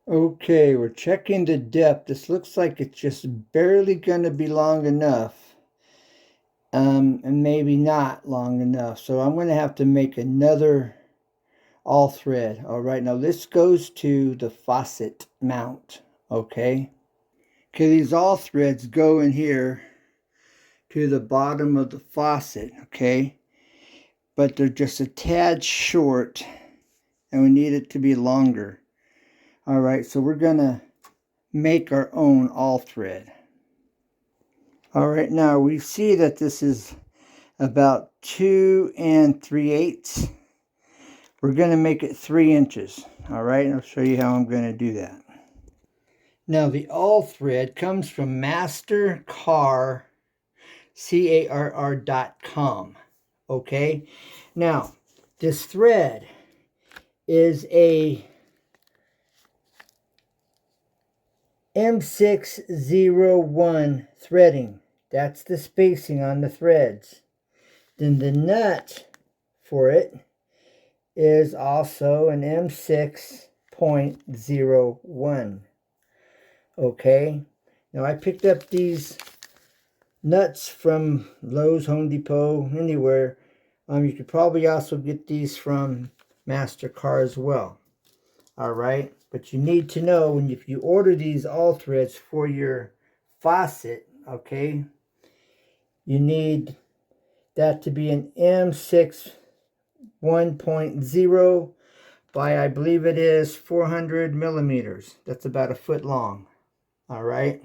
Okay, we're checking the depth. This looks like it's just barely going to be long enough. And maybe not long enough. So I'm going to have to make another all thread. All right, now this goes to the faucet mount. Okay. Okay, these all threads go in here to the bottom of the faucet. Okay. But they're just a tad short and we need it to be longer. All right, so we're going to make our own all thread. All right, now we see that this is about 2 3/8. We're going to make it 3 inches. All right, I'll show you how I'm going to do that. Now the all thread comes from mastercar.com. Okay, now this thread is a M601 threading. That's the spacing on the threads. Then the nut for it is also an M6.01. Okay. Now I picked up these nuts from Lowe's, Home Depot, anywhere. You could probably also get these from Mastercar as well. All right. But you need to know if you order these all threads for your faucet, okay, you need that to be an M6 1.0 by, I believe it is 400 millimeters. That's about a foot long. All right.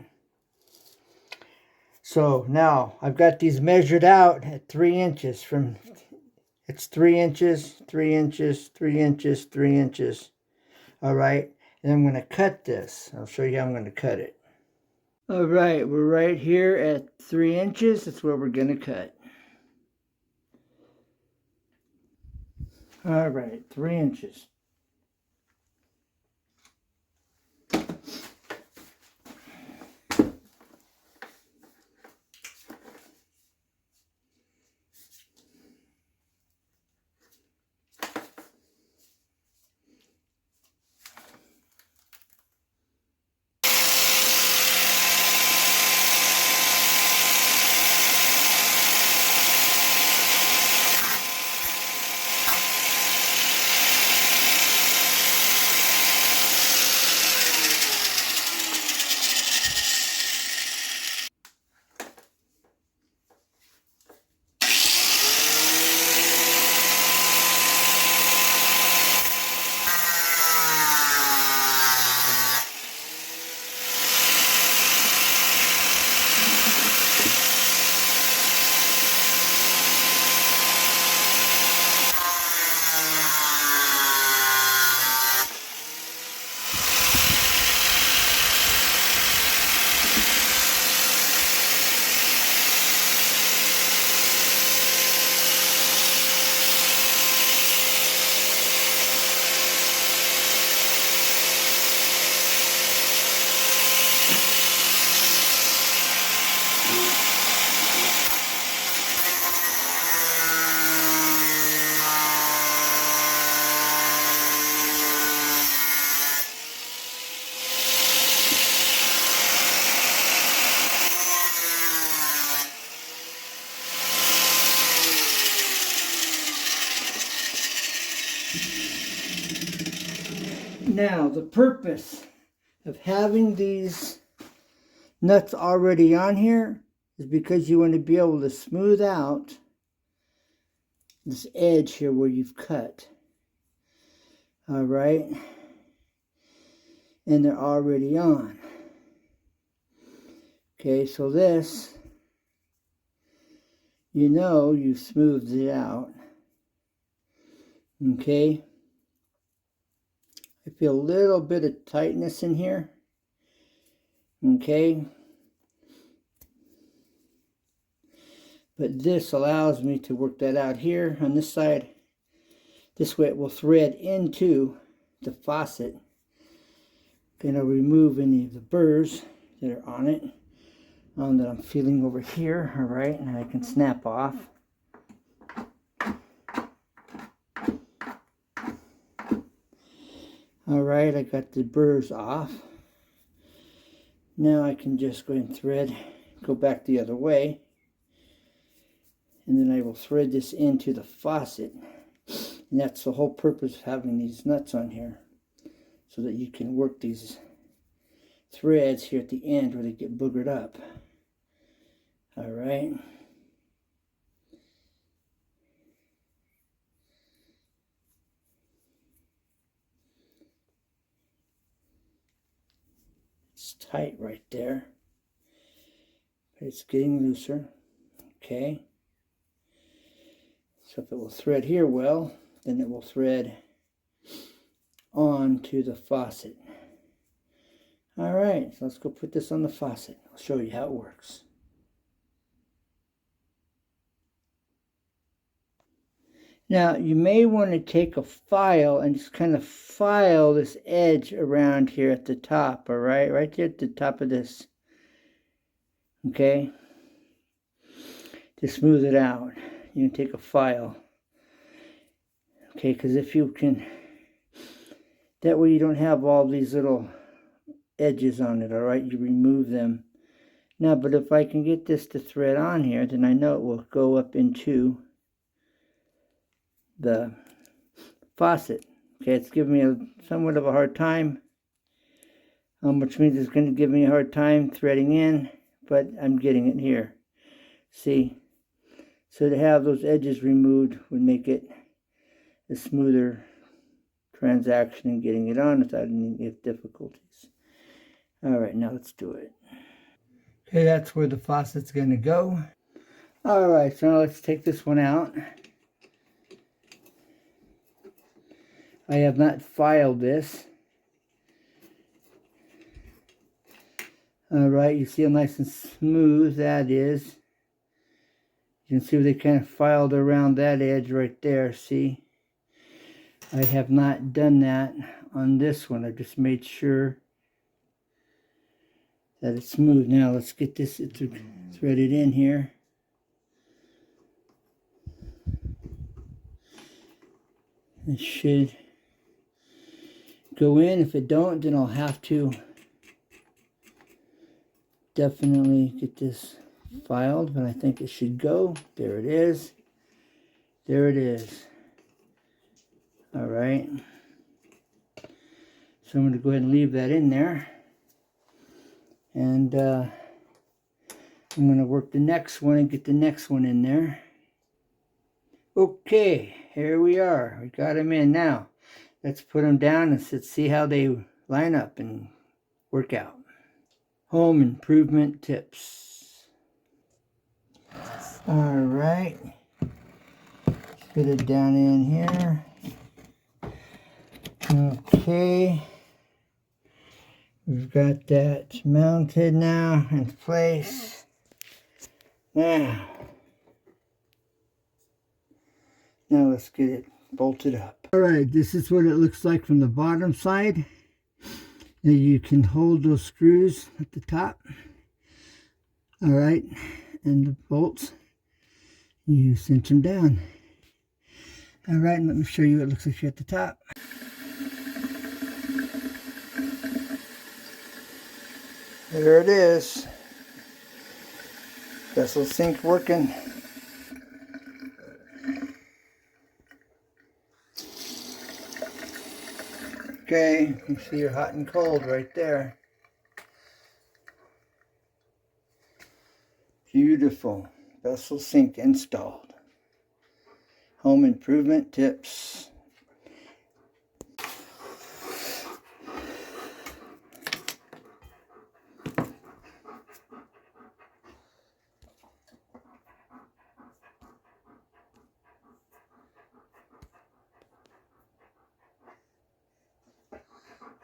So now I've got these measured out at 3 inches from, it's 3 inches, 3 inches, 3 inches, 3 inches. All right. And I'm going to cut this. I'll show you how I'm going to cut it. All right. We're right here at 3 inches. That's where we're going to cut. All right. 3 inches. Now, the purpose of having these nuts already on here is because you want to be able to smooth out this edge here where you've cut. All right. And they're already on. Okay, so this, you know, you've smoothed it out. Okay. I feel a little bit of tightness in here. Okay. But this allows me to work that out here on this side. This way it will thread into the faucet. Gonna remove any of the burrs that are on it that I'm feeling over here. All right, and I can snap off. Alright, I got the burrs off. Now I can just go and thread, go back the other way, and then I will thread this into the faucet. And that's the whole purpose of having these nuts on here, so that you can work these threads here at the end where they get boogered up. Alright. It's tight right there, but it's getting looser. Okay. So if it will thread here well, then it will thread onto the faucet. Alright, so let's go put this on the faucet. I'll show you how it works. Now, you may want to take a file and just kind of file this edge around here at the top, alright? Right there at the top of this. Okay? To smooth it out. You can take a file. Okay, because if you can, that way you don't have all these little edges on it, alright? You remove them. Now, but if I can get this to thread on here, then I know it will go up into the faucet. Okay, it's giving me somewhat of a hard time, which means it's going to give me a hard time threading in, but I'm getting it here. See? So to have those edges removed would make it a smoother transaction in getting it on without any difficulties. Alright, now let's do it. Okay, that's where the faucet's going to go. Alright, so now let's take this one out. I have not filed this. Alright, you see how nice and smooth that is. You can see where they kind of filed around that edge right there, see? I have not done that on this one. I just made sure that it's smooth. Now let's get this threaded in here. It should go in. If it don't, then I'll have to definitely get this filed, but I think it should go. There it is. There it is. All right. So I'm going to go ahead and leave that in there. And I'm going to work the next one and get the next one in there. Okay, here we are. We got them in now. Let's put them down and let's see how they line up and work out. Home improvement tips. All right. Fit it down in here. Okay. We've got that mounted now in place. Now let's get it bolted up. Alright, this is what it looks like from the bottom side. Now you can hold those screws at the top. Alright, and the bolts, you cinch them down. Alright, and let me show you what it looks like here at the top. There it is. Vessel sink working. Okay, you see your hot and cold right there. Beautiful. Vessel sink installed. Home improvement tips.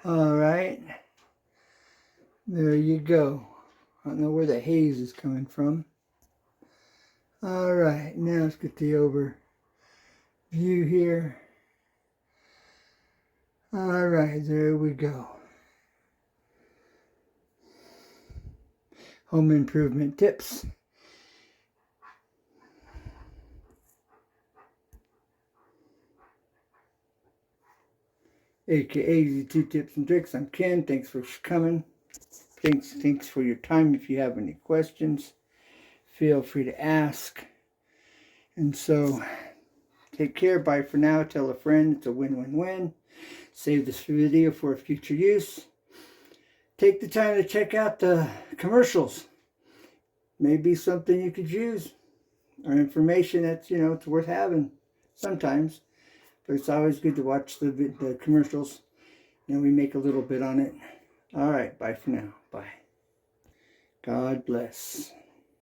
Alright, there you go. I don't know where the haze is coming from. Alright, now let's get the overview here. Alright, there we go. Home improvement tips. aka the 2 Tips and Tricks. I'm Ken. Thanks for coming. Thanks for your time. If you have any questions, feel free to ask. And so, take care. Bye for now. Tell a friend. It's a win-win-win. Save this video for future use. Take the time to check out the commercials. Maybe something you could use, or information that's, it's worth having sometimes. But it's always good to watch the commercials. And we make a little bit on it. All right, bye for now. Bye. God bless.